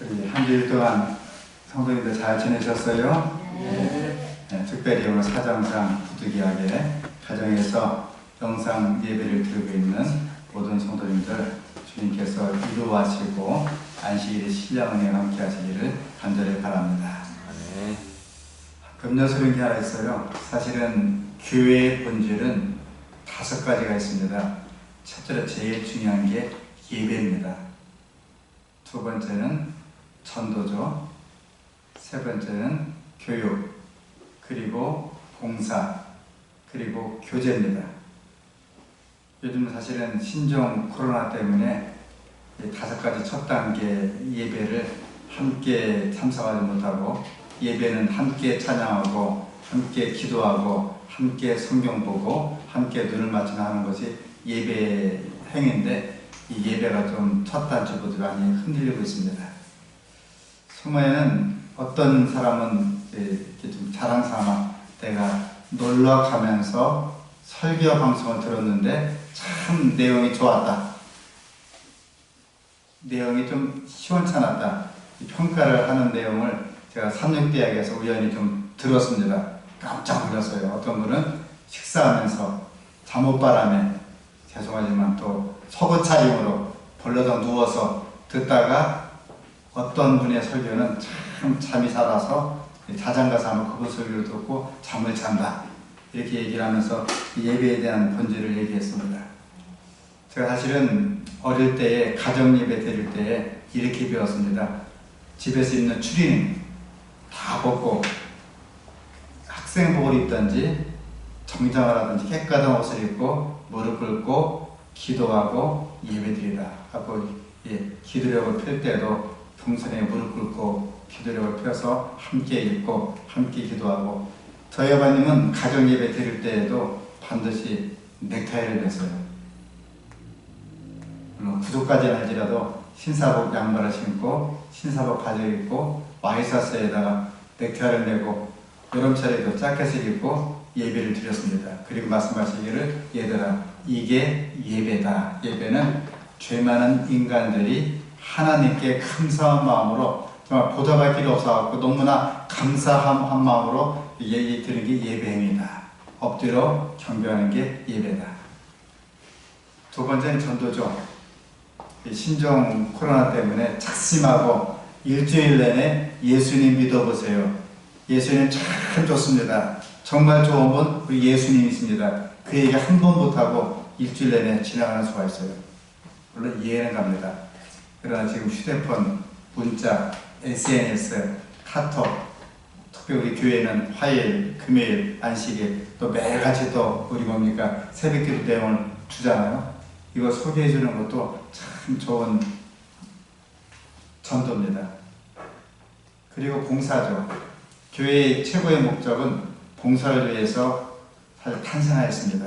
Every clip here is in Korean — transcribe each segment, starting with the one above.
우리 한 주일 동안 성도님들 잘 지내셨어요? 네, 특별히 오늘 사정상 부득이하게 가정에서 영상 예배를 드리고 있는 모든 성도님들 주님께서 이루하시고 안식일의 신령 은혜와 함께 하시기를 간절히 바랍니다. 금요소인 게 하나 있어요. 사실은 교회의 본질은 5가지가 있습니다. 첫째로 제일 중요한 게 예배입니다. 두 번째는 전도죠. 세 번째는 교육, 그리고 봉사, 그리고 교제입니다. 요즘 사실은 신종 코로나 때문에 5가지 첫 단계 예배를 함께 참석하지 못하고, 예배는 함께 찬양하고 함께 기도하고 함께 성경 보고 함께 눈을 맞추며 하는 것이 예배 행위인데, 이 예배가 좀 첫 단추보다 많이 흔들리고 있습니다. 소모에는 어떤 사람은 이렇게 좀 자랑삼아 내가 놀러 가면서 설교 방송을 들었는데 참 내용이 좋았다, 내용이 좀 시원찮았다, 평가를 하는 내용을 제가 삼육대학에서 우연히 좀 들었습니다. 깜짝 놀랐어요. 어떤 분은 식사하면서 잠옷바람에, 죄송하지만 또 속옷 차림으로 벌러덩 누워서 듣다가 어떤 분의 설교는 참 잠이 살아서 자장가서 하면 그분 설교를 듣고 잠을 잔다, 이렇게 얘기를 하면서 예배에 대한 본질을 얘기했습니다. 제가 사실은 어릴 때에 가정예배 드릴 때에 이렇게 배웠습니다. 집에서 입는 추리닝 다 벗고 학생복을 입든지 정장을 하든지 깨끗한 옷을 입고 무릎 꿇고 기도하고 예배드리라 하고, 기도력을 펼 때도 동선에 무릎 꿇고 기도력을 펴서 함께 읽고 함께 기도하고, 저희 아버님은 가정예배 드릴 때에도 반드시 넥타이를 맸어요. 물론 구두까지는 할지라도 신사복 양말을 신고 신사복 바지를 입고 와이셔츠에다가 넥타이를 메고 여름철에도 자켓을 입고 예배를 드렸습니다. 그리고 말씀하시기를, 얘들아 이게 예배다. 예배는 죄 많은 인간들이 하나님께 감사한 마음으로, 정말 보답할 길이 없어갖고 너무나 감사한 마음으로 예배 드리는 게 예배입니다. 엎드려 경배하는 게 예배다. 두 번째는 전도죠. 신종 코로나 때문에 착심하고 일주일 내내 예수님 믿어보세요. 예수님 참 좋습니다. 정말 좋은 분 우리 예수님이십니다. 그 얘기 한 번 못하고 일주일 내내 지나가는 수가 있어요. 물론 이해는 갑니다. 그러나 지금 휴대폰, 문자, SNS, 카톡, 특히 우리 교회는 화요일, 금요일, 안식일 또 매일같이 또 우리 뭡니까 새벽기도 내용을 주잖아요. 이거 소개해 주는 것도 참 좋은 전도입니다. 그리고 봉사죠. 교회의 최고의 목적은 봉사를 위해서 사실 탄생하였습니다.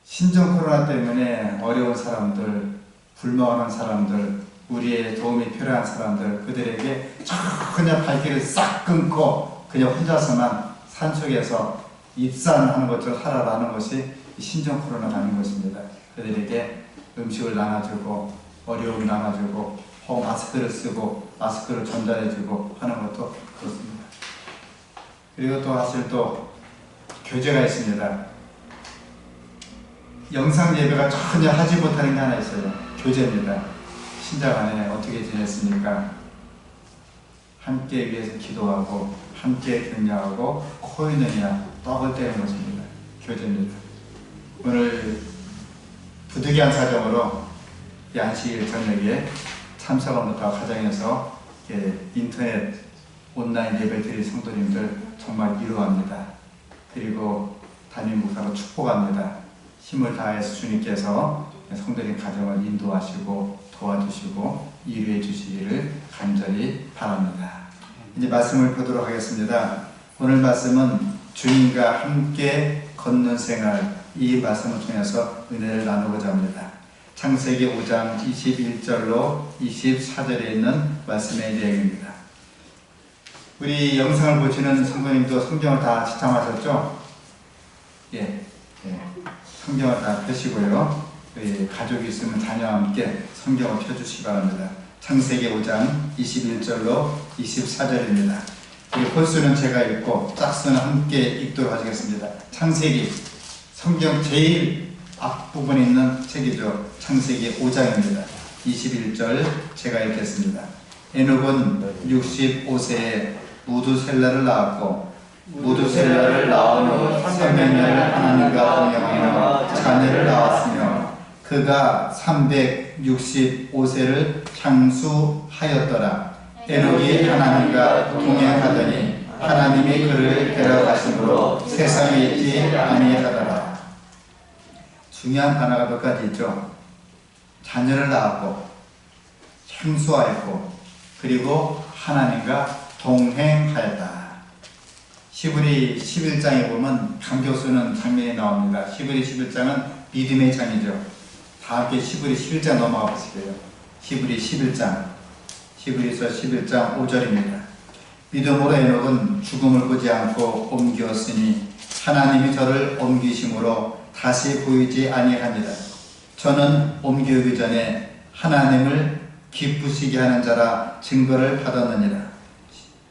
신종 코로나 때문에 어려운 사람들, 불멍하는 사람들, 우리의 도움이 필요한 사람들, 그들에게 전혀 발길을 싹 끊고 그냥 혼자서만 산속에서 입산하는 것처럼 살아가는 것이 신종 코로나가 아닌 것입니다. 그들에게 음식을 나눠주고 어려움을 나눠주고 마스크를 쓰고 마스크를 전달해주고 하는 것도 그렇습니다. 그리고 또 사실 또 교제가 있습니다. 영상 예배가 전혀 하지 못하는 게 하나 있어요. 교제입니다. 신자 간에 어떻게 지냈습니까? 함께 위해서 기도하고 함께 격려하고 코인느냐 떡을 떼는 것입니다. 교제입니다. 오늘 부득이한 사정으로 안식일 저녁에 참석을 못하고 가정에서 인터넷 온라인 예배 드릴 성도님들 정말 위로합니다. 그리고 담임 목사로 축복합니다. 힘을 다해서 주님께서 성도님 가정을 인도하시고 도와주시고 이루해 주시기를 간절히 바랍니다. 이제 말씀을 보도록 하겠습니다. 오늘 말씀은 주님과 함께 걷는 생활, 이 말씀을 통해서 은혜를 나누고자 합니다. 창세기 5장 21절로 24절에 있는 말씀의 내용입니다. 우리 영상을 보시는 성도님도 성경을 다 지참하셨죠? 성경을 다 펴시고요. 가족이 있으면 자녀와 함께 성경을 펴주시기 바랍니다. 창세기 5장 21절로 24절입니다. 그리고 홀수는 제가 읽고 짝수는 함께 읽도록 하겠습니다. 창세기, 성경 제일 앞부분에 있는 책이죠. 창세기 5장입니다. 21절 제가 읽겠습니다. 에녹은 65세에 무두셀라를 낳았고 무두셀라를 낳은 후 300년을 하나님과 동행하며 자녀를 낳았으며 그가 365세를 장수하였더라. 에녹이 하나님과 동행하더니 하나님이 그를 데려가심으로 세상에 있지 아니하더라. 중요한 단어가 몇 가지 있죠. 자녀를 낳았고 행수하였고 그리고 하나님과 동행하였다. 시브리 11장에 보면 감격스러운 장면이 나옵니다. 시브리 11장은 믿음의 장이죠. 다 함께 시브리 11장 넘어가 보실게요. 시브리 11장, 히브리서 11장 5절입니다. 믿음으로 에녹은 죽음을 보지 않고 옮겼으니 하나님이 저를 옮기심으로 다시 보이지 아니합니다. 저는 옮기기 전에 하나님을 기쁘시게 하는 자라 증거를 받았느니라.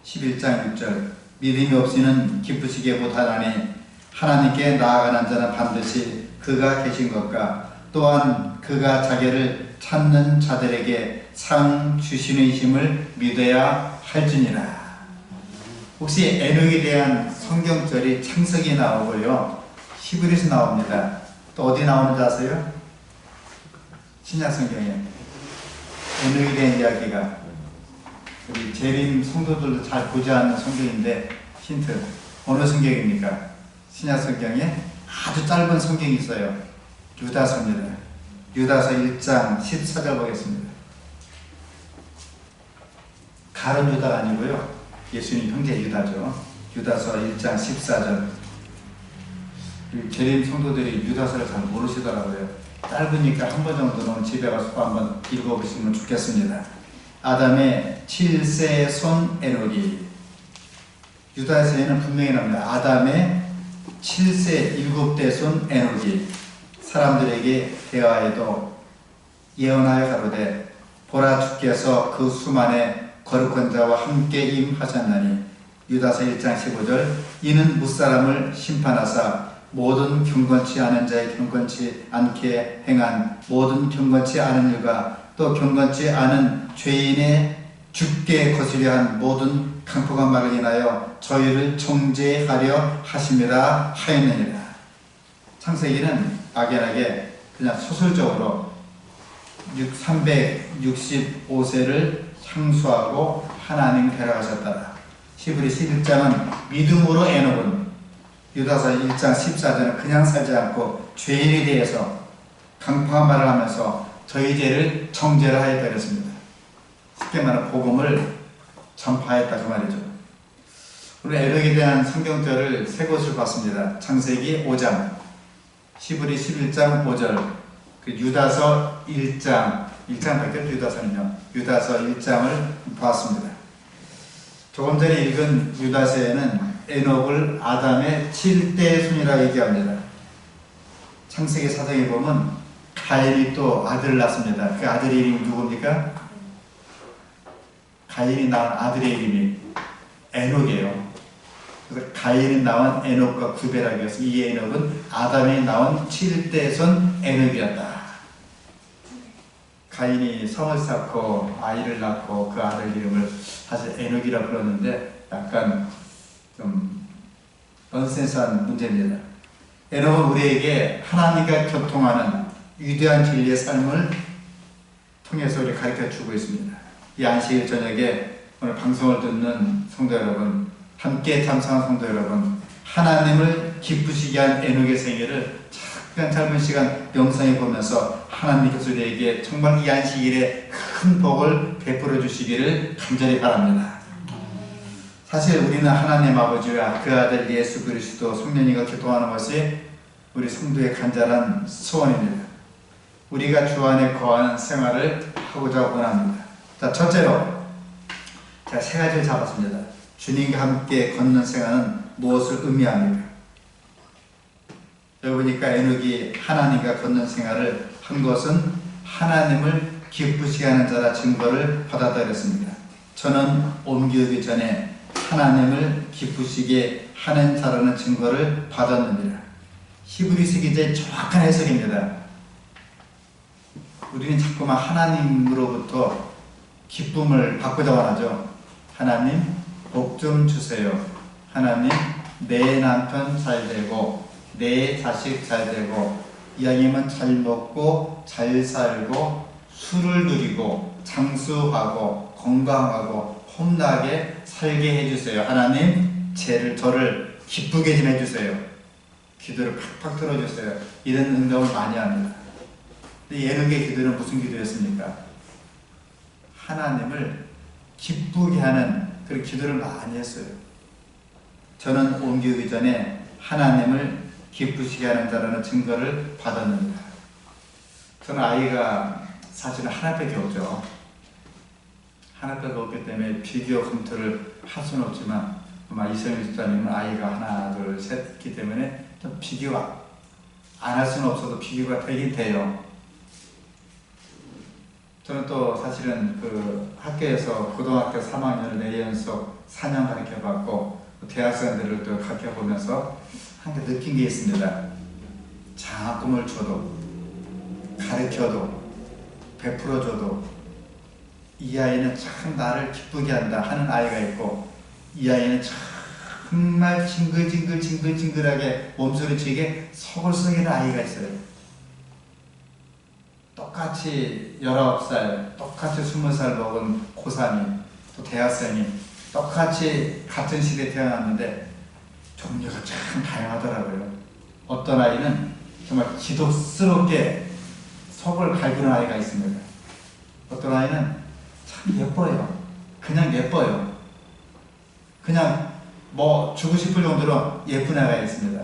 11장 6절 믿음이 없이는 기쁘시게 못하나니 하나님께 나아가는 자는 반드시 그가 계신 것과 또한 그가 자기를 찾는 자들에게 상 주시는 힘을 믿어야 할지니라. 혹시 에녹에 대한 성경절이 창세기에 나오고요, 히브리서 나옵니다. 또 어디 나오는지 아세요? 신약 성경에 에녹에 대한 이야기가 우리 재림 성도들도 잘 보지 않는 성경인데 힌트, 어느 성경입니까? 신약 성경에 아주 짧은 성경이 있어요. 유다서입니다. 유다서 1장 14절 보겠습니다. 가룟 유다가 아니고요, 예수님 형제 유다죠. 유다서 1장 14절. 재림 성도들이 유다서를 잘 모르시더라고요. 짧으니까 한 번 정도는 집에 가서 한번 읽어보시면 좋겠습니다. 아담의 7세 손 에녹이, 유다서에는 분명히 나옵니다. 아담의 7세 7대 손 에녹이 사람들에게 대하여도 예언하여 가로되 보라 주께서 그 수만의 거룩한 자와 함께 임하셨나니. 유다서 1장 15절 이는 무사람을 심판하사 모든 경건치 않은 자의 경건치 않게 행한 모든 경건치 않은 일과 또 경건치 않은 죄인의 죽게 거스려 한 모든 강포한 말을 인하여 저희를 정죄하려 하심이라 하였느니라. 창세기는 막연하게 그냥 소설적으로 365세를 향수하고 하나님 데려가셨다. 히브리 11장은 믿음으로 에녹은, 유다서 1장 14절은 그냥 살지 않고 죄인에 대해서 강포한 말을 하면서 저희 죄를 정죄를 하였다 그랬습니다. 쉽게 말하면 복음을 전파했다 그 말이죠. 우리 에녹에 대한 성경절을 세 곳을 봤습니다. 창세기 5장, 히브리 11장 5절, 그 유다서 1장밖에 유다서는요. 유다서 1장을 보았습니다. 조금 전에 읽은 유다서에는 에녹을 아담의 7대 손이라고 얘기합니다. 창세기 4장에 보면 가인이 또 아들을 낳습니다. 그 아들의 이름이 누굽니까? 가인이 낳은 아들의 이름이 에녹이에요. 그래서 가인이 낳은 에녹과 구별하기 위해서 이 에녹은 아담이 낳은 7대 손 에녹이었다. 가인이 성을 쌓고 아이를 낳고 그 아들 이름을 사실 에녹이라고 불렀는데 약간 좀 넌센스한 문제입니다. 에녹은 우리에게 하나님과 교통하는 위대한 진리의 삶을 통해서 우리 가르쳐주고 있습니다. 이 안식일 저녁에 오늘 방송을 듣는 성도 여러분, 함께 참석한 성도 여러분, 하나님을 기쁘시게 한 에녹의 생애를 그냥 짧은 시간 명상해 보면서 하나님께서 우리에게 정말 이 안식일에 큰 복을 베풀어 주시기를 간절히 바랍니다. 사실 우리는 하나님 아버지와 그 아들 예수 그리스도 성령님과 교통하는 것이 우리 성도의 간절한 소원입니다. 우리가 주 안에 거하는 생활을 하고자 원합니다. 자, 첫째로 제가 세 가지를 잡았습니다. 주님과 함께 걷는 생활은 무엇을 의미합니까? 여기 보니까 에녹이 하나님과 걷는 생활을 한 것은 하나님을 기쁘시게 하는 자라 증거를 받았다 그랬습니다. 저는 옮기기 전에 하나님을 기쁘시게 하는 자라는 증거를 받았느니라. 히브리서 기자의 정확한 해석입니다. 우리는 자꾸만 하나님으로부터 기쁨을 받고자 원하죠. 하나님 복 좀 주세요. 하나님 내 남편 잘 되고 내 자식 잘 되고 이왕이면 잘 먹고 잘 살고 술을 누리고 장수하고 건강하고 폼나게 살게 해주세요. 하나님 저를 기쁘게 좀 해주세요. 기도를 팍팍 들어주세요. 이런 응답을 많이 합니다. 근데 예능계 기도는 무슨 기도였습니까? 하나님을 기쁘게 하는 그런 기도를 많이 했어요. 저는 옮기기 전에 하나님을 기쁘시게 하는 자라는 증거를 받았는데, 저는 아이가 사실은 하나밖에 없죠. 하나밖에 없기 때문에 비교 검토를 할 수는 없지만 아마 이성윤 집사님은 아이가 하나 둘 셋 있기 때문에 좀 비교 안 할 수는 없어도 비교가 되긴 돼요. 저는 또 사실은 그 학교에서 고등학교 3학년을 4연속 4년 가르쳐봤고 대학생들을 또 가르쳐보면서 한 개 느낀 게 있습니다. 장학금을 줘도 가르쳐도 베풀어줘도 이 아이는 참 나를 기쁘게 한다 하는 아이가 있고, 이 아이는 정말 징글징글하게 몸소리치게 서글서기는 아이가 있어요. 똑같이 19살, 똑같이 20살 먹은 고3이 또 대학생이 똑같이 같은 시대에 태어났는데 종류가 참 다양하더라고요. 어떤 아이는 정말 기독스럽게 속을 갈구는 아이가 있습니다. 어떤 아이는 참 예뻐요. 그냥 예뻐요. 그냥 뭐 주고 싶을 정도로 예쁜 아이가 있습니다.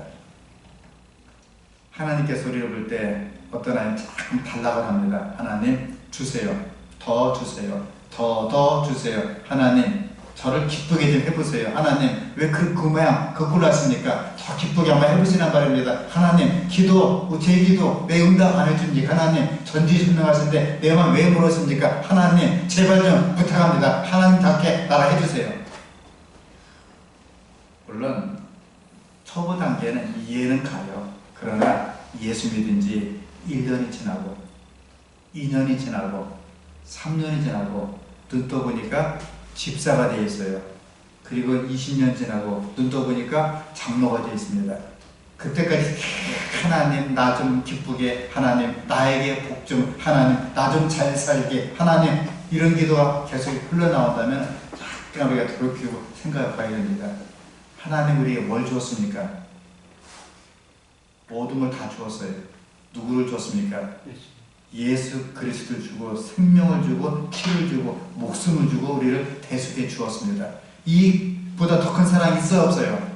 하나님께 소리를 부를 때 어떤 아이는 참 달라고 합니다. 하나님 주세요. 더 주세요. 더 주세요. 하나님 저를 기쁘게 좀 해보세요. 하나님 왜 그 모양 거꾸로 하십니까? 더 기쁘게 한번 해보시란 말입니다. 하나님 제 기도 왜 응답 안 해줍니까? 하나님 전지전능하신데 내 맘 왜 모르십니까? 하나님 제발 좀 부탁합니다. 하나님답게 나라 해주세요. 물론 초보 단계는 이해는 가요. 그러나 예수 믿은 지 1년이 지나고 2년이 지나고 3년이 지나고 눈 떠보니까 집사가 되어 있어요. 그리고 20년 지나고 눈 떠보니까 장로가 되어 있습니다. 그때까지 하나님 나 좀 기쁘게, 하나님 나에게 복 좀, 하나님 나 좀 잘 살게, 하나님 이런 기도가 계속 흘러나온다면 잠깐 우리가 돌이키고 생각해 봐야 됩니다. 하나님 우리에게 뭘 주었습니까? 모든 걸 다 주었어요. 누구를 줬습니까? 예수 그리스도를 주고 생명을 주고 피를 주고 목숨을 주고 우리를 대속해 주었습니다. 이보다 더 큰 사랑이 있어요, 없어요?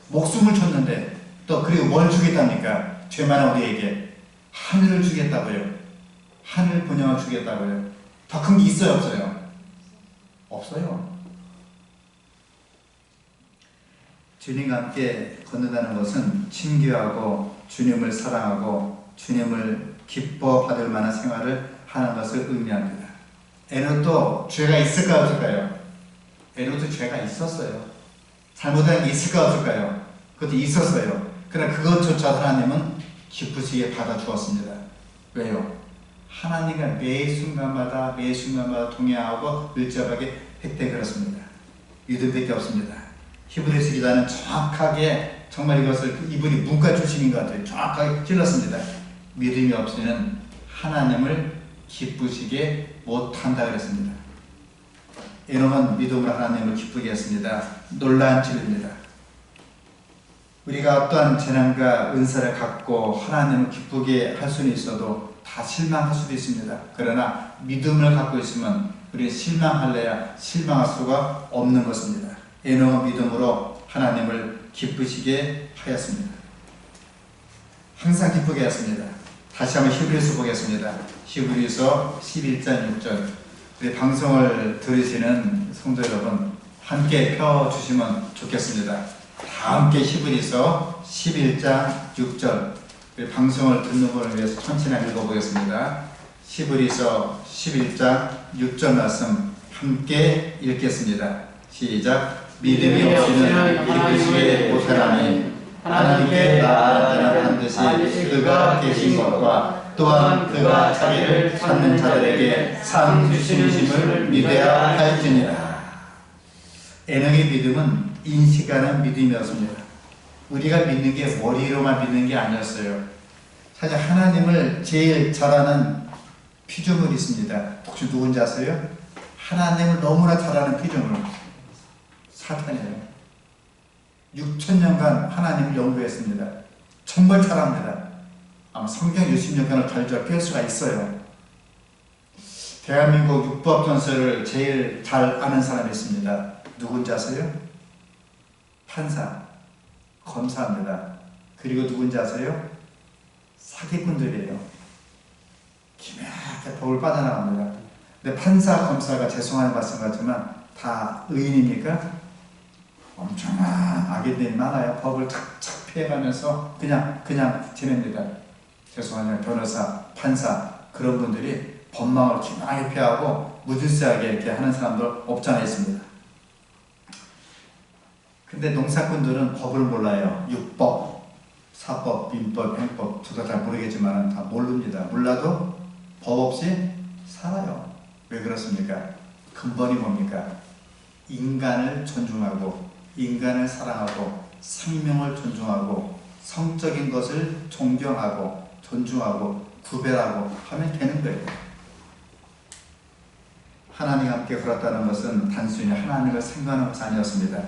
목숨을 줬는데 또 그리고 뭘 주겠답니까? 죄 많은 우리에게 하늘을 주겠다고요. 하늘 번영을 주겠다고요. 더 큰 게 있어요, 없어요? 없어요. 주님과 함께 걷는다는 것은 친교하고 주님을 사랑하고 주님을 기뻐받을 만한 생활을 하는 것을 의미합니다. 에녹도 죄가 있을까 없을까요? 에녹도 죄가 있었어요. 잘못한 게 있을까 없을까요? 그것도 있었어요. 그러나 그것조차 하나님은 기쁘시게 받아주었습니다. 왜요? 하나님과 매 순간마다 동행하고 밀접하게 획득을 했습니다. 믿음밖에 없습니다. 히브리서 기자는 정확하게 정말 이것을 이분이 문과 출신인 것 같아요. 정확하게 찔렀습니다. 믿음이 없이는 하나님을 기쁘시게 못한다 그랬습니다. 에녹은 믿음으로 하나님을 기쁘게 했습니다. 놀라운 진리입니다. 우리가 어떠한 재난과 은사를 갖고 하나님을 기쁘게 할 수는 있어도 다 실망할 수도 있습니다. 그러나 믿음을 갖고 있으면 우리 실망할래야 실망할 수가 없는 것입니다. 에녹은 믿음으로 하나님을 기쁘시게 하였습니다. 항상 기쁘게 했습니다. 다시 한번 히브리서 보겠습니다. 히브리서 11장 6절. 우리 방송을 들으시는 성도 여러분 함께 펴주시면 좋겠습니다. 다 함께 히브리서 11장 6절. 우리 방송을 듣는 분을 위해서 천천히 읽어보겠습니다. 히브리서 11장 6절 말씀 함께 읽겠습니다. 시작. 믿음이 없이는 이루시지 못하나니 하나님께 나아가는 자는 반드시 그가 계신 것과 또한 그가 자기를 찾는 자들에게 상 주시심을 믿어야 할지니라. 에녹의 믿음은 인식하는 믿음이었습니다. 우리가 믿는 게 머리로만 믿는 게 아니었어요. 사실 하나님을 제일 잘 아는 피조물이 있습니다. 혹시 누군지 아세요? 하나님을 너무나 잘 아는 피조물, 사탄이에요. 6,000년간 하나님을 연구했습니다. 정말 잘합니다. 아마 성경 60년간을 달절 깰 수가 있어요. 대한민국 육법 전설을 제일 잘 아는 사람이 있습니다. 누군지 아세요? 판사, 검사입니다. 그리고 누군지 아세요? 사기꾼들이에요. 기묘하게 법을 빠져나갑니다. 근데 판사, 검사가 죄송한 말씀 같지만 다 의인입니까? 엄청난 악인들이 많아요. 법을 착착 피해가면서 그냥 지냅니다. 죄송하지만 변호사, 판사 그런 분들이 법망을 기만하게 피하고 무질서하게 이렇게 하는 사람들 없지 않아 있습니다. 근데 농사꾼들은 법을 몰라요. 육법, 사법, 민법, 행법 저도 잘 모르겠지만 다 모릅니다. 몰라도 법 없이 살아요. 왜 그렇습니까? 근본이 뭡니까? 인간을 존중하고 인간을 사랑하고 생명을 존중하고 성적인 것을 존경하고 존중하고 구별하고 하면 되는 거예요. 하나님과 함께 걸었다는 것은 단순히 하나님을 생각하는 것이 아니었습니다.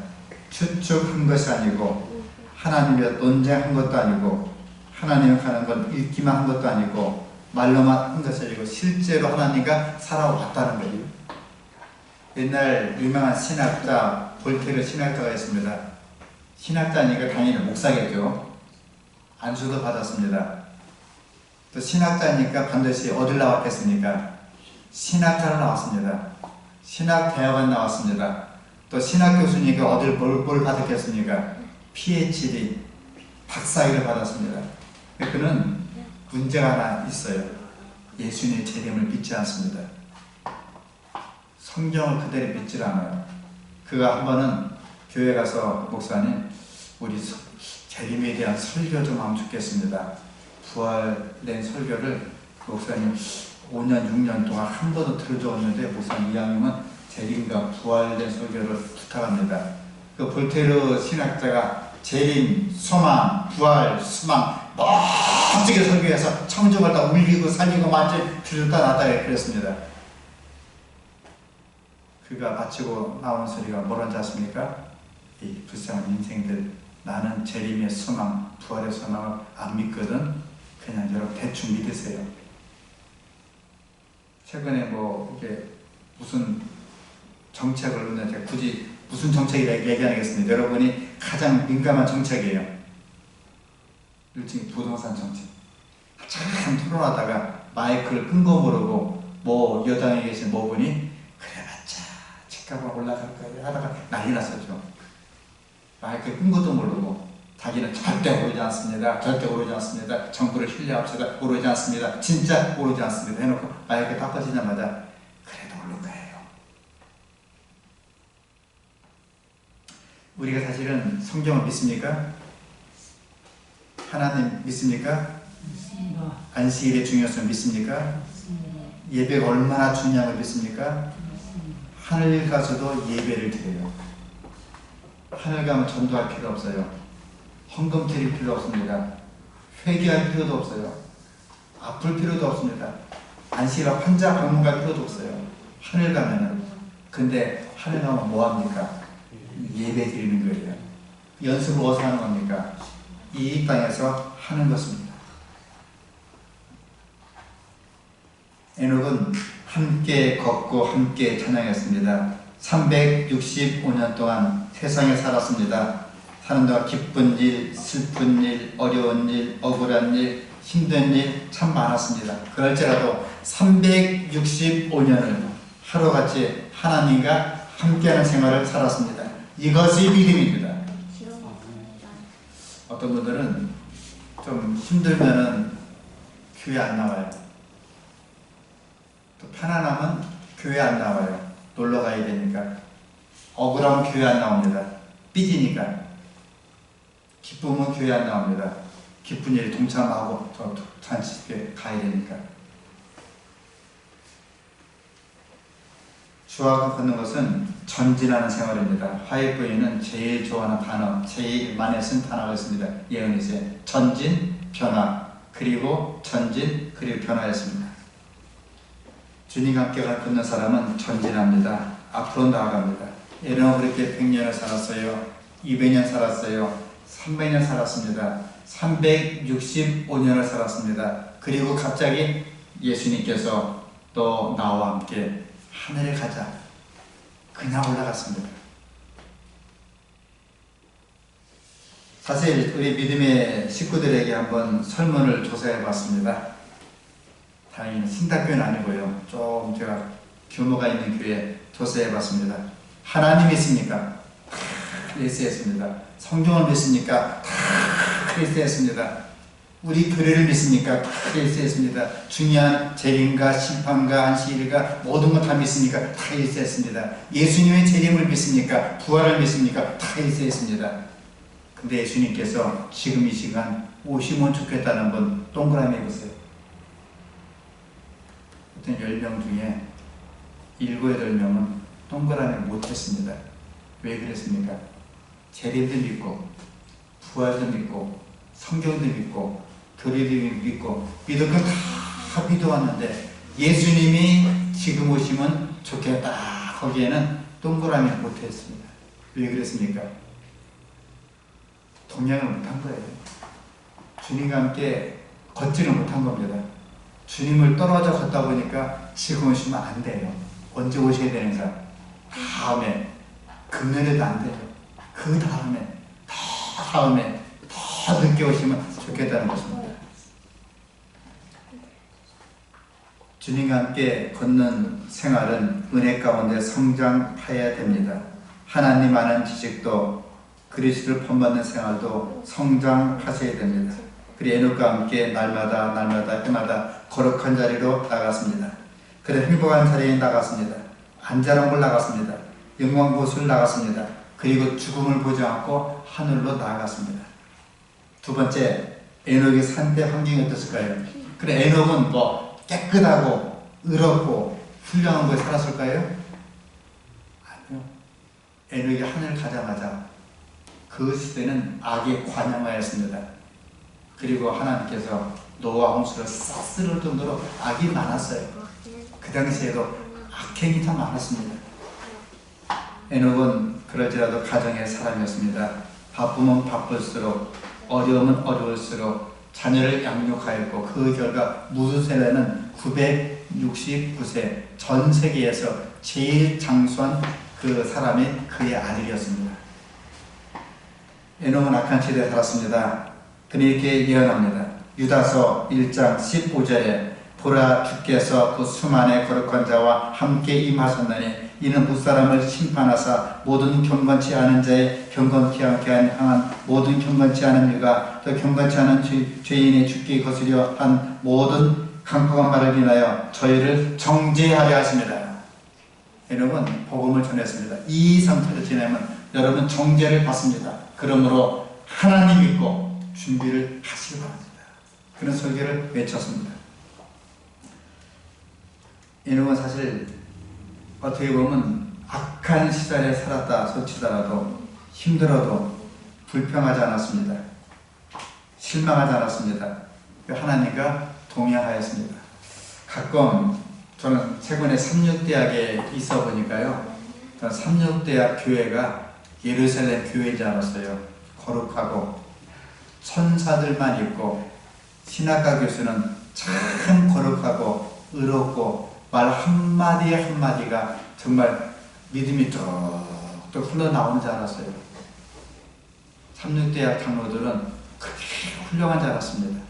추측한 것이 아니고 하나님과 논쟁한 것도 아니고 하나님을 가는 건 읽기만 한 것도 아니고 말로만 한 것이 아니고 실제로 하나님과 살아왔다는 거예요. 옛날 유명한 신학자 볼테르 신학자가 있습니다. 신학자니까 당연히 목사겠죠. 안수도 받았습니다. 또 신학자니까 반드시 어딜 나왔겠습니까? 신학자로 나왔습니다. 신학대학원 나왔습니다. 또 신학교수니까 어딜 뭘 받았겠습니까? PhD, 박사학위를 받았습니다. 그는 문제가 하나 있어요. 예수님의 재림을 믿지 않습니다. 성경을 그대로 믿지 않아요. 그가 한 번은 교회 가서 목사님 우리 재림에 대한 설교 좀 하면 좋겠습니다. 부활된 설교를 목사님 5년 6년 동안 한 번도 들어줬는데 목사님 이왕이면 재림과 부활된 설교를 부탁합니다. 그 볼테르 신학자가 재림, 소망, 부활, 소망 멋지게 설교해서 청중을 다 울리고 살리고 만지 들었다 놨다 그랬습니다. 그가 마치고 나온 소리가 뭐라는지 아십니까? 이 불쌍한 인생들, 나는 재림의 소망, 부활의 소망을 안 믿거든. 그냥 여러분 대충 믿으세요. 최근에 뭐 이게 무슨 정책을 하는데 제가 굳이 무슨 정책이라 얘기 안 하겠습니다. 여러분이 가장 민감한 정책이에요. 일종의 부동산 정책. 참 토론하다가 마이크를 끈 거 모르고 뭐 여당에 계신 모분이 그래봤자 집값은 올라갈 거야 하다가 난리 났었죠. 마이크 끈 것도 모르고 자기는 절대 오르지 않습니다. 절대 오르지 않습니다. 정부를 신뢰합시다. 오르지 않습니다. 진짜 오르지 않습니다. 해놓고 마이크 딱 꺼지자마자 그래도 오를 거예요. 우리가 사실은 성경을 믿습니까? 하나님 믿습니까? 안식일의 중요성을 믿습니까? 예배가 얼마나 중요한 걸 믿습니까? 하늘 가서도 예배를 드려요. 하늘 가면 전도할 필요 없어요. 헌금 드릴 필요 없습니다. 회개할 필요도 없어요. 아플 필요도 없습니다. 안식일 환자 방문 갈 필요도 없어요. 하늘 가면은. 근데 하늘 가면 뭐합니까? 예배 드리는 거예요. 연습을 어디서 하는 겁니까? 이 땅에서 하는 것입니다. 에녹은 함께 걷고 함께 찬양했습니다. 365년 동안 세상에 살았습니다. 사는 동안 기쁜 일, 슬픈 일, 어려운 일, 억울한 일, 힘든 일 참 많았습니다. 그럴지라도 365년을 하루같이 하나님과 함께하는 생활을 살았습니다. 이것이 믿음입니다. 어떤 분들은 좀 힘들면은 교회 안 나와요. 편안하면 교회 안 나와요. 놀러 가야 되니까. 억울하면 교회 안 나옵니다. 삐지니까. 기쁨은 교회 안 나옵니다. 기쁜 일에 동참하고 더 잔치에 가야 되니까. 주와 걷는 것은 전진하는 생활입니다. 화해부에는 제일 좋아하는 단어, 제일 많이 쓴 단어가 있습니다. 예언이세 전진, 변화, 그리고 전진, 그리고 변화였습니다. 주님과 함께 걷는 사람은 전진합니다. 앞으로 나아갑니다. 에녹은 그렇게 100년을 살았어요. 200년 살았어요. 300년 살았습니다. 365년을 살았습니다. 그리고 갑자기 예수님께서 또 나와 함께 하늘에 가자. 그냥 올라갔습니다. 사실 우리 믿음의 식구들에게 한번 설문을 조사해 봤습니다. 다행히 신학교는 아니고요. 좀 제가 규모가 있는 교회 조사해 봤습니다. 하나님 믿습니까? 예수했습니다. 성경을 믿습니까? 예수했습니다. 우리 교회를 믿습니까? 예수했습니다. 중요한 재림과 심판과 안식일과 모든 것 다 믿습니까? 다 예수했습니다. 예수님의 재림을 믿습니까? 부활을 믿습니까? 다 예수했습니다. 근데 예수님께서 지금 이 시간 오시면 좋겠다는 분 동그라미 해보세요. 어떤 10명 중에 7, 8명은 동그라미 못했습니다. 왜 그랬습니까? 재림도 믿고 부활도 믿고 성경도 믿고 교리도 믿고 믿을 건 다 믿어왔는데 예수님이 지금 오시면 좋겠다 거기에는 동그라미 못했습니다. 왜 그랬습니까? 동행을 못한 거예요. 주님과 함께 걷지를 못한 겁니다. 주님을 떨어져 걷다 보니까 지금 오시면 안 돼요. 언제 오셔야 되는가? 다음에 금년에도 안 돼요. 그 다음에 더 늦게 오시면 좋겠다는 것입니다. 주님과 함께 걷는 생활은 은혜 가운데 성장해야 됩니다. 하나님 아는 지식도 그리스도를 본받는 생활도 성장하셔야 됩니다. 그리고 에녹과 함께 날마다 해마다 거룩한 자리로 나갔습니다. 그래 행복한 자리에 나갔습니다. 안전한 곳 나갔습니다. 영광 곳을 나갔습니다. 그리고 죽음을 보지 않고 하늘로 나아갔습니다. 두 번째, 에녹의 산대 환경이 어땠을까요? 그래 에녹은 뭐 깨끗하고 의롭고 훌륭한 곳에 살았을까요? 아니요. 에녹이 하늘 가자마자 그 시대는 악의 관영하였습니다. 그리고 하나님께서 노아 홍수를 싹쓸을 정도로 악이 많았어요. 그 당시에도 악행이 참 많았습니다. 에녹은 그럴지라도 가정의 사람이었습니다. 바쁘면 바쁠수록 어려우면 어려울수록 자녀를 양육하였고 그 결과 무두셀라는 969세 전 세계에서 제일 장수한 그 사람이 그의 아들이었습니다. 에녹은 악한 시대에 살았습니다. 그는 이렇게 예언합니다. 유다서 1장 15절에 보라 주께서 그 수많은 거룩한 자와 함께 임하셨나니 이는 무사람을 심판하사 모든 경건치 않은 자의 경건치 않게 향한 모든 경건치 않은 일과 또 경건치 않은 죄인의 죽게 거스려 한 모든 강포한 말을 인하여 저희를 정죄하려 하십니다. 에녹은 복음을 전했습니다. 이 상태를 지내면 여러분 정죄를 받습니다. 그러므로 하나님 믿고 준비를 하시기 바랍니다. 그런 설교를 외쳤습니다. 에녹은 사실 어떻게 보면 악한 시절에 살았다 소치더라도 힘들어도 불평하지 않았습니다. 실망하지 않았습니다. 하나님과 동행하였습니다. 가끔 저는 최근에 삼육대학에 있어 보니까요. 삼육대학 교회가 예루살렘 교회인 줄 알았어요. 거룩하고 천사들만 있고 신학과 교수는 참 거룩하고 의롭고 말 한마디 한마디가 정말 믿음이 뚝뚝 흘러나오는 줄 알았어요. 삼육대학 장로들은 그렇게 훌륭한 줄 알았습니다.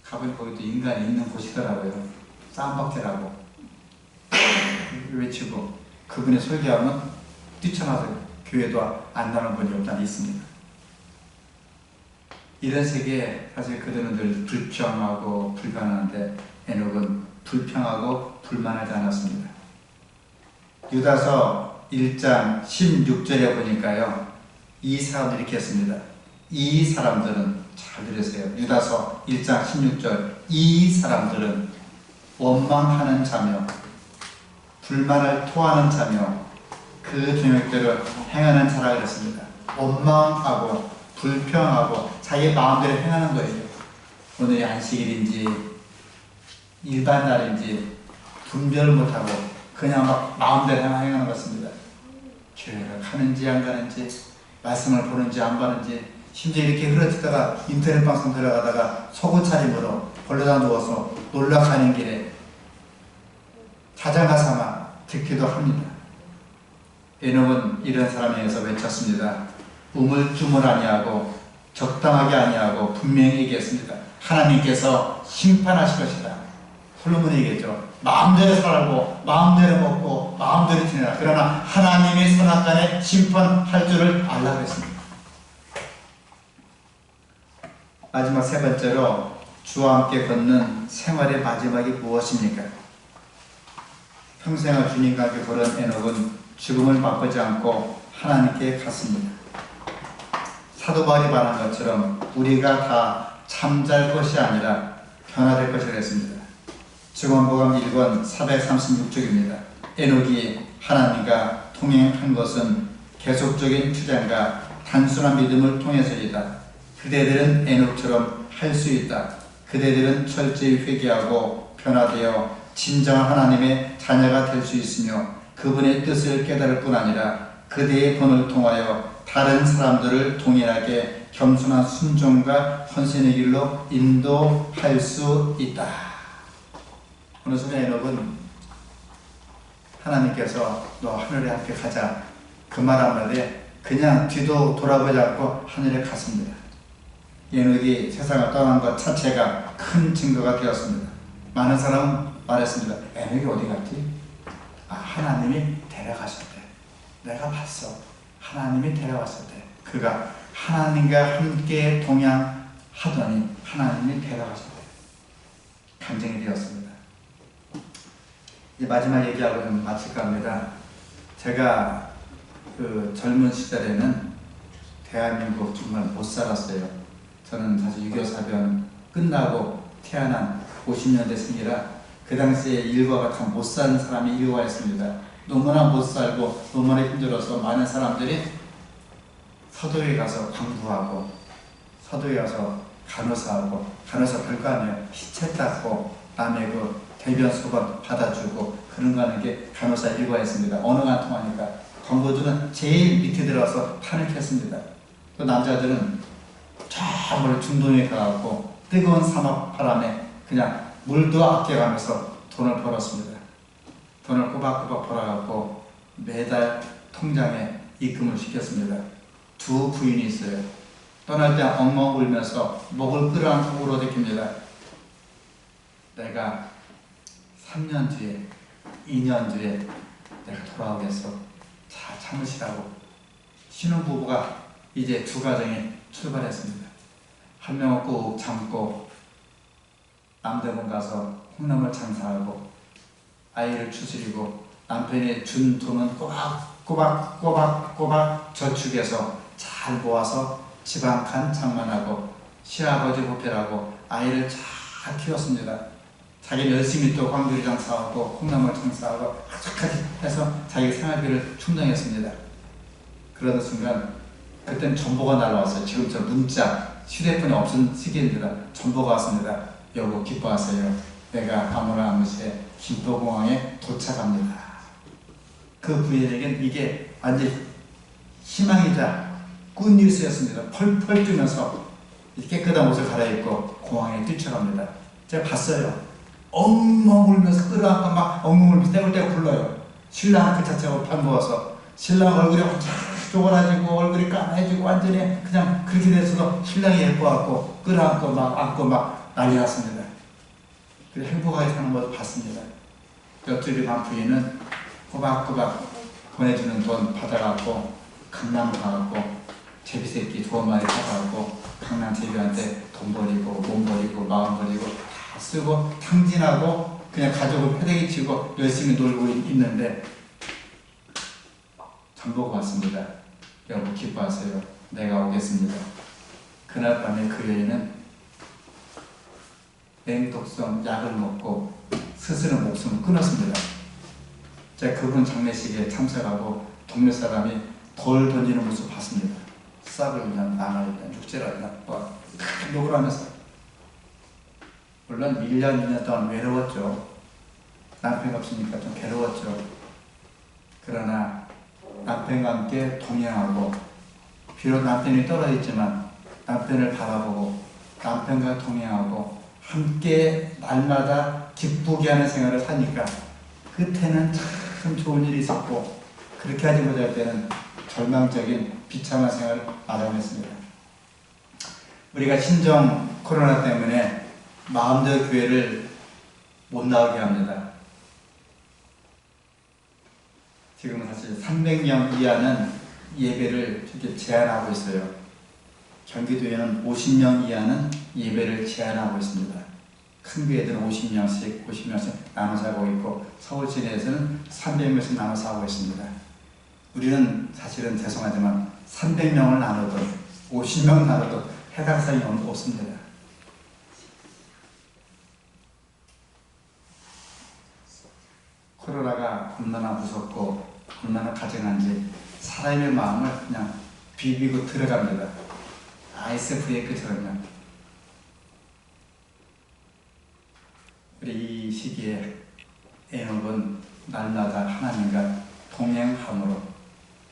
가보니 거기도 인간이 있는 곳이더라고요. 쌈박대라고 외치고 그분의 설교하면 뛰쳐나서 교회도 안 나오는 분이 없다니 있습니다. 이런 세계에 사실 그들은 늘 불평하고 불편한데 에녹은 불평하고 불만하지 않았습니다. 유다서 1장 16절에 보니까요, 이 사람들이 이렇게 했습니다. 이 사람들은, 잘 들으세요. 유다서 1장 16절, 이 사람들은 원망하는 자며 불만을 토하는 자며 그 동역대로 행하는 자라 그랬습니다. 원망하고 불평하고 자기 마음대로 행하는 거예요. 오늘이 안식일인지 일반 날인지 분별을 못하고 그냥 막 마음대로 행하는 것입니다. 교회를 가는지 안 가는지, 말씀을 보는지 안 보는지, 심지어 이렇게 흐르다가 인터넷 방송 들어가다가 속옷 차림으로 벌러다 누워서 놀러 가는 길에 자장가 삼아 듣기도 합니다. 에녹은 이런 사람에 의해서 외쳤습니다. 우물쭈물 아니하고 적당하게 아니하고 분명히 얘기했습니다. 하나님께서 심판하실 것이다. 솔로몬이 얘기했죠. 마음대로 살고 마음대로 먹고 마음대로 지내라. 그러나 하나님의 선악간에 심판할 줄을 알라 그랬습니다. 마지막 세 번째로 주와 함께 걷는 생활의 마지막이 무엇입니까? 평생을 주님과 함께 걸은 에녹은 죽음을 맛보지 않고 하나님께 갔습니다. 사도 바울이 말한 것처럼 우리가 다 잠잘 것이 아니라 변화될 것이라 했습니다. 증언복음 1권 436쪽입니다. 에녹이 하나님과 동행한 것은 계속적인 투쟁과 단순한 믿음을 통해서이다. 그대들은 에녹처럼 할 수 있다. 그대들은 철저히 회개하고 변화되어 진정한 하나님의 자녀가 될 수 있으며 그분의 뜻을 깨달을 뿐 아니라 그대의 본을 통하여 다른 사람들을 동일하게 겸손한 순종과 헌신의 길로 인도할 수 있다. 어느 순간 에녹은 하나님께서 너 하늘에 함께 가자 그 말 한마디에 그냥 뒤도 돌아보지 않고 하늘에 갔습니다. 에녹이 세상을 떠난 것 자체가 큰 증거가 되었습니다. 많은 사람은 말했습니다. 에녹이 어디 갔지? 하나님이 데려가셨대. 내가 봤어. 하나님이 데려갔었대. 그가 하나님과 함께 동행하더니 하나님이 데려가셨대. 간증이 되었습니다. 이제 마지막 얘기하고 좀 마칠까 합니다. 제가 그 젊은 시절에는 대한민국 정말 못 살았어요. 저는 사실 6.25 사변 끝나고 태어난 50년대생이라 그 당시에 일과가 참 못 사는 사람이 일과가 있습니다. 너무나 못 살고 너무나 힘들어서 많은 사람들이 서도에 가서 광부하고 서도에 가서 간호사하고, 간호사 별거 아니에요. 시체 닦고 남의 그 대변 소변 받아주고 그런 거 하는 게 간호사 일과였습니다. 언어가 안 통하니까 광부들은 제일 밑에 들어가서 판을 켰습니다. 또 남자들은 저 멀리 중동에 가갖고 뜨거운 사막 바람에 그냥 물도 아껴가면서 돈을 벌었습니다. 돈을 꼬박꼬박 벌어갖고 매달 통장에 입금을 시켰습니다. 두 부인이 있어요. 떠날 때 엉엉 울면서 목을 끌어안고 울어댔습니다. 내가 3년 뒤에 2년 뒤에 내가 돌아오겠어. 잘 참으시라고. 신혼부부가 이제 두 가정이 출발했습니다. 한 명은 꾹 참고 남대문 가서 콩나물 장사하고 아이를 추스리고 남편이 준 돈은 꼬박꼬박 저축해서 잘 모아서 집 한 칸 장만하고 시아버지 보필하고 아이를 잘 키웠습니다. 자기는 열심히 또 광주리 장사하고 콩나물 장사하고 아주까지 해서 자기 생활비를 충당했습니다. 그러던 순간 그때는 전보가 날아왔어요. 지금처럼 문자, 휴대폰이 없은 시기입니다. 전보가 왔습니다. 여보 기뻐하세요. 내가 아무나 아무새 김포공항에 도착합니다. 그 부인에겐 이게 완전 희망이자 굿뉴스였습니다. 펄펄 뛰면서 깨끗한 옷을 갈아입고 공항에 뛰쳐갑니다. 제가 봤어요. 엉엉 울면서 끌어안고 막 엉엉 울면서 떼굴떼굴 불러요. 신랑은 그 자체가 반부어서 신랑 얼굴이 쪼그라지고 얼굴이 까매지고 완전히 그냥 그렇게 돼서 신랑이 예뻐갖고 끌어안고 막 안고 막 난리 났습니다. 그래 행복하게 사는 것을 봤습니다. 옆집이 반 부인은 꼬박꼬박 보내주는 돈 받아갖고 강남 가갖고 제비새끼 2마리 사갖고 강남 제비한테 돈 버리고 몸 버리고 마음 버리고 다 쓰고 탕진하고 그냥 가족을 패대기 치고 열심히 놀고 있는데 전보고 왔습니다. 여보 기뻐하세요. 내가 오겠습니다. 그날 밤에 그 여인은 맹독성 약을 먹고 스스로 목숨을 끊었습니다. 제가 그분 장례식에 참석하고 동네 사람이 돌 던지는 모습 봤습니다. 싹을 그냥 나날이나 육질하나 욕을 하면서 물론 1년, 2년 동안 외로웠죠. 남편 없으니까 좀 괴로웠죠. 그러나 남편과 함께 동행하고 비록 남편이 떨어져 있지만 남편을 바라보고 남편과 동행하고 함께 날마다 기쁘게 하는 생활을 사니까 그때는 참 좋은 일이 있었고 그렇게 하지 못할 때는 절망적인 비참한 생활을 마련했습니다. 우리가 신종 코로나 때문에 마음대로 교회를 못 나오게 합니다. 지금 사실 300명 이하는 예배를 이렇게 제한하고 있어요. 경기도에는 50명 이하는 예배를 제한하고 있습니다. 큰 교회들은 50명씩 나눠서 하고 있고 서울 시내에서는 300명씩 나눠서 하고 있습니다. 우리는 사실은 죄송하지만 300명을 나눠도 50명을 나눠도 해당 사항이 없습니다. 코로나가 얼마나 무섭고 얼마나 가증한지 사람의 마음을 그냥 비비고 들어갑니다. 아이스 브레이크처럼요. 우리 이 시기에 에녹은 날마다 하나님과 동행함으로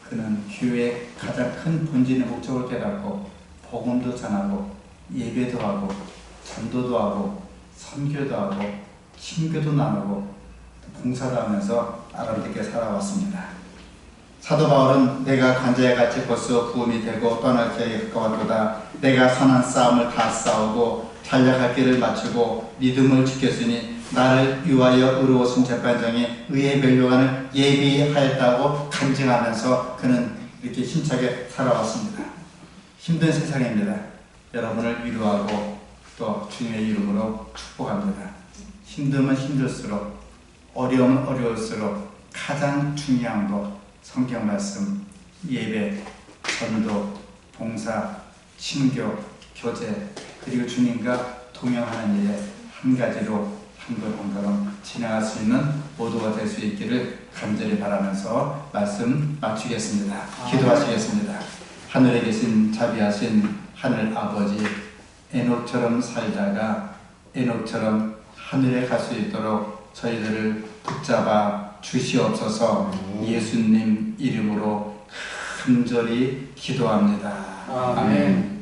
그는 교회의 가장 큰 본질의 목적을 깨닫고 복음도 전하고 예배도 하고 전도도 하고 선교도 하고 친교도 나누고 봉사도 하면서 아름답게 살아왔습니다. 사도 바울은 내가 관자에 같이 벌써 부음이 되고 떠날 때에 가까웠도다. 내가 선한 싸움을 다 싸우고 달려갈 길을 마치고 믿음을 지켰으니 나를 위하여 의로우신 재판장이 의의 멸류관을 예비하였다고 간증하면서 그는 이렇게 힘차게 살아왔습니다. 힘든 세상입니다. 여러분을 위로하고 또 주님의 이름으로 축복합니다. 힘들면 힘들수록 어려우면 어려울수록 가장 중요한 것 성경 말씀, 예배, 전도, 봉사, 친교, 교제 그리고 주님과 동행하는 일에 한 가지로 한 걸 한 걸음 진행할 수 있는 모두가 될 수 있기를 간절히 바라면서 말씀 마치겠습니다. 기도하시겠습니다. 하늘에 계신 자비하신 하늘 아버지, 에녹처럼 살다가 에녹처럼 하늘에 갈 수 있도록 저희들을 붙잡아 주시옵소서. 예수님 이름으로 간절히 기도합니다. 아멘.